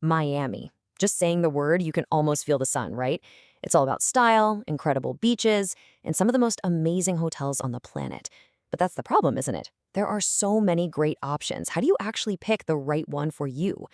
Miami. Just saying the word, you can almost feel the sun, right? It's all about style, incredible beaches, and some of the most amazing hotels on the planet. But that's the problem, isn't it? There are so many great options. How do you actually pick the right one for you?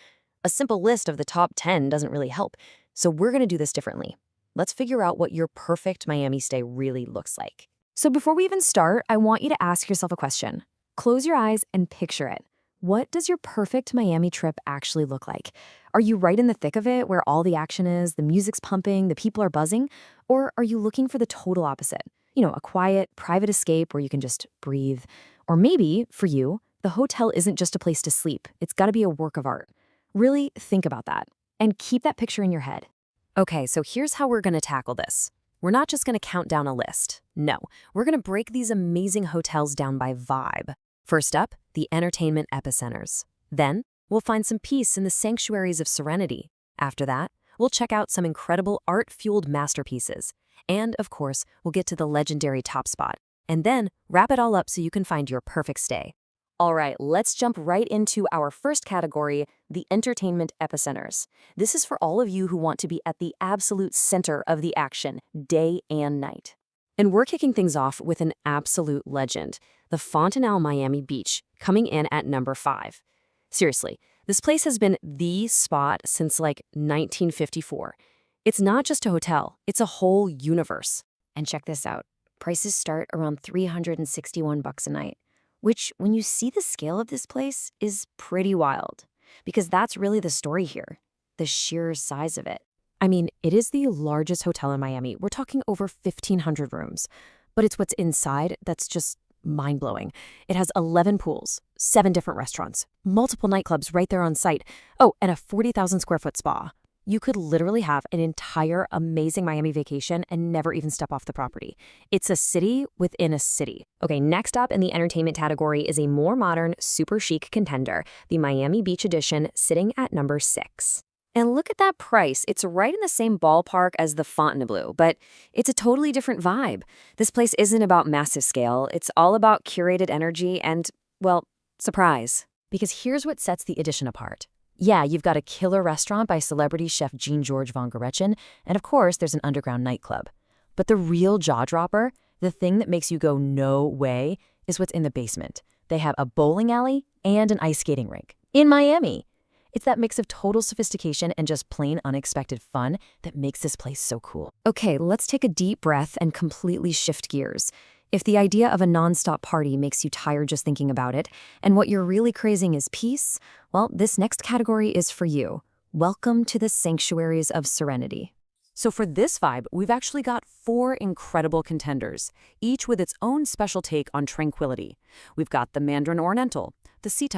A simple list of the top 10 doesn't really help. So we're going to do this differently. Let's figure out what your perfect Miami stay really looks like. So before we even start, I want you to ask yourself a question. Close your eyes and picture it. What does your perfect Miami trip actually look like? Are you right in the thick of it, where all the action is, the music's pumping, the people are buzzing? Or are you looking for the total opposite? A quiet, private escape where you can just breathe. Or maybe, for you, the hotel isn't just a place to sleep. It's got to be a work of art. Really think about that and keep that picture in your head. Okay, so here's how we're going to tackle this. We're not just going to count down a list. No, we're going to break these amazing hotels down by vibe. First up, the entertainment epicenters. Then, we'll find some peace in the sanctuaries of serenity. After that, we'll check out some incredible art-fueled masterpieces. And, of course, we'll get to the legendary top spot. And then, wrap it all up so you can find your perfect stay. All right, let's jump right into our first category, the entertainment epicenters. This is for all of you who want to be at the absolute center of the action, day and night. And we're kicking things off with an absolute legend, the Fontanelle Miami Beach, coming in at number 5. Seriously, this place has been the spot since like 1954. It's not just a hotel, it's a whole universe. And check this out. Prices start around $361 a night, which, when you see the scale of this place, is pretty wild. Because that's really the story here, the sheer size of it. I mean, it is the largest hotel in Miami. We're talking over 1,500 rooms. But it's what's inside that's just mind-blowing. It has 11 pools, 7 different restaurants, multiple nightclubs right there on site. Oh, and a 40,000 square foot spa. You could literally have an entire amazing Miami vacation and never even step off the property. It's a city within a city. Okay, next up in the entertainment category is a more modern, super chic contender, the Miami Beach Edition, sitting at number 6. And look at that price. It's right in the same ballpark as the Fontainebleau, but it's a totally different vibe. This place isn't about massive scale. It's all about curated energy and, well, surprise. Because here's what sets the Edition apart. Yeah, you've got a killer restaurant by celebrity chef Jean-Georges von Gretchen, and of course, there's an underground nightclub. But the real jaw-dropper, the thing that makes you go no way, is what's in the basement. They have a bowling alley and an ice skating rink in Miami. It's that mix of total sophistication and just plain unexpected fun that makes this place so cool. Okay, let's take a deep breath and completely shift gears. If the idea of a nonstop party makes you tired just thinking about it, and what you're really craving is peace, well, this next category is for you. Welcome to the sanctuaries of serenity. So for this vibe, we've actually got 4 incredible contenders, each with its own special take on tranquility. We've got the Mandarin Oriental, the Sea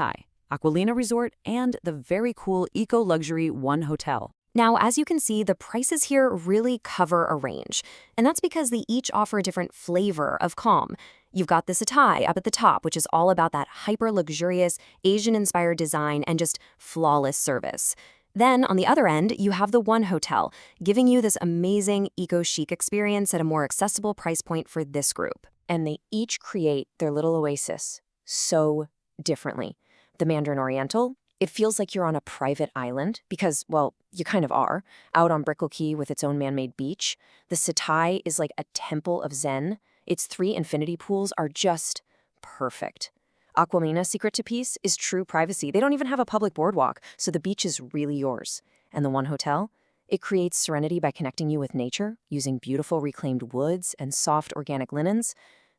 Aquilina Resort, and the very cool eco-luxury One Hotel. Now, as you can see, the prices here really cover a range, and that's because they each offer a different flavor of calm. You've got the Setai up at the top, which is all about that hyper-luxurious, Asian-inspired design and just flawless service. Then, on the other end, you have the One Hotel, giving you this amazing eco-chic experience at a more accessible price point for this group. And they each create their little oasis so differently. The Mandarin Oriental, it feels like you're on a private island because, well, you kind of are, out on Brickell Key with its own man-made beach. The Setai is like a temple of Zen. Its 3 infinity pools are just perfect. Aquamina's secret to peace is true privacy. They don't even have a public boardwalk, so the beach is really yours. And the One Hotel, it creates serenity by connecting you with nature, using beautiful reclaimed woods and soft organic linens.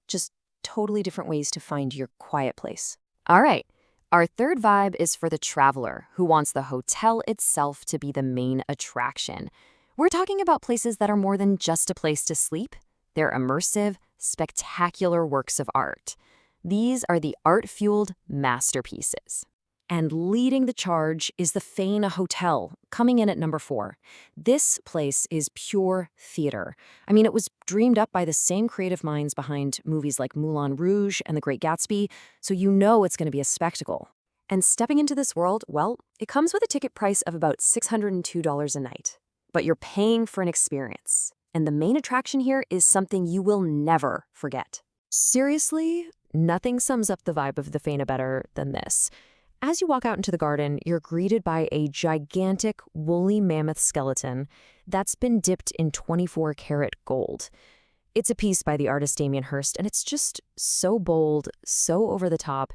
Just totally different ways to find your quiet place. All right. Our third vibe is for the traveler who wants the hotel itself to be the main attraction. We're talking about places that are more than just a place to sleep. They're immersive, spectacular works of art. These are the art-fueled masterpieces. And leading the charge is the Faina Hotel, coming in at number 4. This place is pure theater. I mean, it was dreamed up by the same creative minds behind movies like Moulin Rouge and The Great Gatsby, so you know it's going to be a spectacle. And stepping into this world, well, it comes with a ticket price of about $602 a night. But you're paying for an experience. And the main attraction here is something you will never forget. Seriously, nothing sums up the vibe of the Faina better than this. As you walk out into the garden, you're greeted by a gigantic woolly mammoth skeleton that's been dipped in 24-karat gold. It's a piece by the artist Damien Hirst, and it's just so bold, so over the top.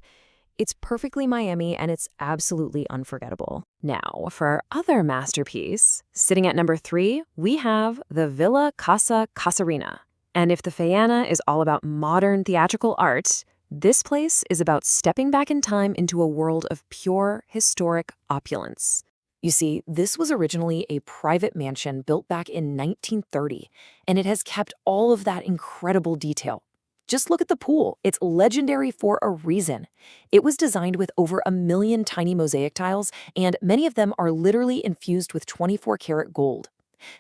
It's perfectly Miami, and it's absolutely unforgettable. Now, for our other masterpiece, sitting at number 3, we have the Villa Casa Casarina. And if the Faiana is all about modern theatrical art, this place is about stepping back in time into a world of pure, historic opulence. You see, this was originally a private mansion built back in 1930, and it has kept all of that incredible detail. Just look at the pool. It's legendary for a reason. It was designed with over 1 million tiny mosaic tiles, and many of them are literally infused with 24-karat gold.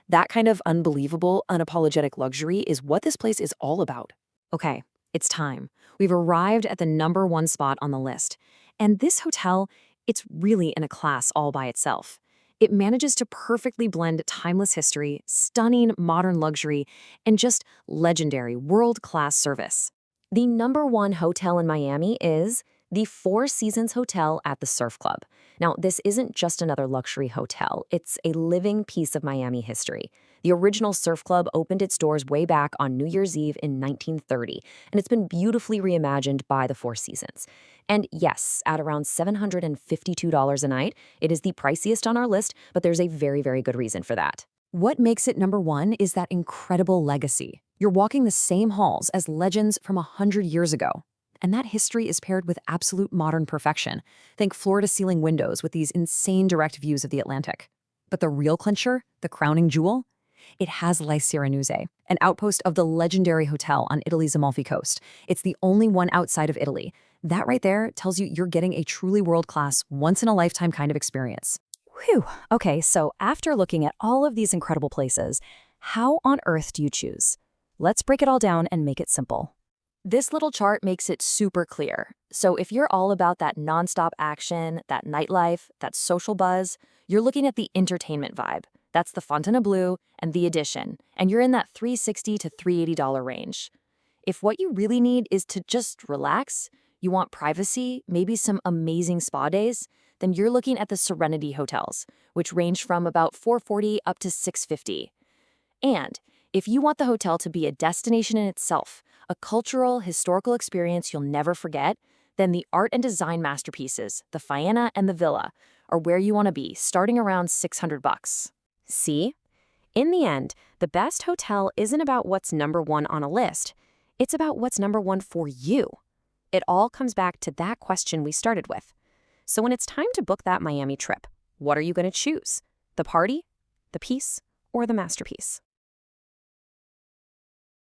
That kind of unbelievable, unapologetic luxury is what this place is all about. Okay, it's time. We've arrived at the number 1 spot on the list. And this hotel, it's really in a class all by itself. It manages to perfectly blend timeless history, stunning modern luxury, and just legendary world-class service. The number 1 hotel in Miami is the Four Seasons Hotel at the Surf Club. Now, this isn't just another luxury hotel. It's a living piece of Miami history. The original surf club opened its doors way back on New Year's Eve in 1930, and it's been beautifully reimagined by the Four Seasons. And yes, at around $752 a night, it is the priciest on our list, but there's a very, very good reason for that. What makes it number 1 is that incredible legacy. You're walking the same halls as legends from 100 years ago. And that history is paired with absolute modern perfection. Think floor-to-ceiling windows with these insane direct views of the Atlantic. But the real clincher, the crowning jewel? It has Le Sirenuse, an outpost of the legendary hotel on Italy's Amalfi Coast. It's the only one outside of Italy. That right there tells you you're getting a truly world-class, once-in-a-lifetime kind of experience. Whew. Okay, so after looking at all of these incredible places, how on earth do you choose? Let's break it all down and make it simple. This little chart makes it super clear. So if you're all about that nonstop action, that nightlife, that social buzz, you're looking at the entertainment vibe. That's the Fontainebleau and the Edition, and you're in that $360 to $380 range. If what you really need is to just relax, you want privacy, maybe some amazing spa days, then you're looking at the Serenity hotels, which range from about $440 up to $650. And if you want the hotel to be a destination in itself, a cultural, historical experience you'll never forget, then the art and design masterpieces, the Faiana and the Villa, are where you want to be, starting around $600. See? In the end, the best hotel isn't about what's number 1 on a list. It's about what's number 1 for you. It all comes back to that question we started with. So when it's time to book that Miami trip, what are you going to choose? The party, the peace, or the masterpiece?